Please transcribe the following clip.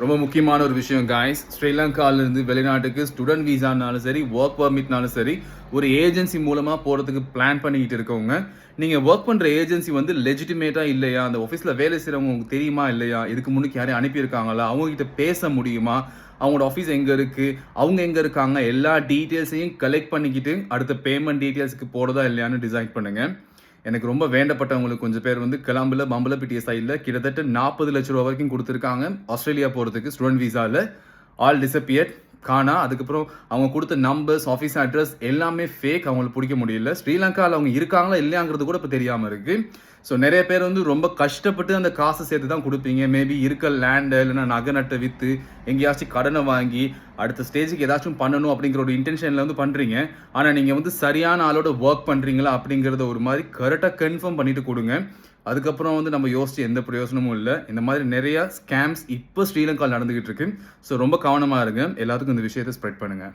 ரொம்ப முக்கியமான ஒரு விஷயம் காய்ஸ். ஸ்ரீலங்காவிலிருந்து வெளிநாட்டுக்கு ஸ்டூடெண்ட் விசானாலும் சரி, ஒர்க் பர்மிட்னாலும் சரி, ஒரு ஏஜென்சி மூலமா போறதுக்கு பிளான் பண்ணிக்கிட்டு இருக்கவங்க, நீங்க ஒர்க் பண்ற ஏஜென்சி வந்து லெஜிட்டிமேட்டா இல்லையா? அந்த ஆஃபீஸ்ல வேலை செய்றவங்க உங்களுக்கு தெரியுமா இல்லையா? இதுக்கு முன்னுக்கு யாரையும் அனுப்பியிருக்காங்களா? அவங்க கிட்ட பேச முடியுமா? அவங்களோட ஆஃபீஸ் எங்க இருக்கு? அவங்க எங்க இருக்காங்க? எல்லா டீட்டெயில்ஸையும் கலெக்ட் பண்ணிக்கிட்டு, அடுத்த பேமெண்ட் டீட்டெயில்ஸ்க்கு போறதா இல்லையான்னு டிசைட் பண்ணுங்க. எனக்கு ரொம்ப வேண்டப்பட்டவங்களுக்கு கொஞ்சம் பேர் வந்து கிளம்புல பம்பலப்பிட்டிய சைடுல கிட்டத்தட்ட 40 லட்சம் ரூபா வரைக்கும் கொடுத்துருக்காங்க ஆஸ்திரேலியா போறதுக்கு ஸ்டூடெண்ட் விசால. ஆல் டிசப்பியர்ட், காணா. அதுக்கப்புறம் அவங்க கொடுத்த நம்பர்ஸ், ஆஃபீஸ் அட்ரஸ் எல்லாமே ஃபேக். அவங்களுக்கு பிடிக்க முடியல. ஸ்ரீலங்காவில் அவங்க இருக்காங்களா இல்லையாங்கிறது கூட இப்போ தெரியாமல் இருக்கு. ஸோ நிறைய பேர் வந்து ரொம்ப கஷ்டப்பட்டு அந்த காசை சேர்த்து தான் கொடுப்பீங்க. மேபி இருக்க லேண்டை இல்லைன்னா நகை நட்டை விற்று எங்கேயாச்சும் கடனை வாங்கி அடுத்த ஸ்டேஜுக்கு ஏதாச்சும் பண்ணணும் அப்படிங்கிற ஒரு இன்டென்ஷனில் வந்து பண்ணுறீங்க. ஆனால் நீங்கள் வந்து சரியான ஆளோட ஒர்க் பண்ணுறீங்களா அப்படிங்கிறத ஒரு மாதிரி கரெக்டாக கன்ஃபார்ம் பண்ணிட்டு கொடுங்க. அதுக்கப்புறம் வந்து நம்ம யோசிச்சு எந்த பிரயோசனமும் இல்லை. இந்த மாதிரி நிறைய ஸ்கேம்ஸ் இப்போ ஸ்ரீலங்காவில் நடந்துகிட்டு இருக்கு. ஸோ ரொம்ப கவனமாக இருங்க. எல்லாத்துக்கும் இந்த விஷயத்தை ஸ்ப்ரெட் பண்ணுங்க.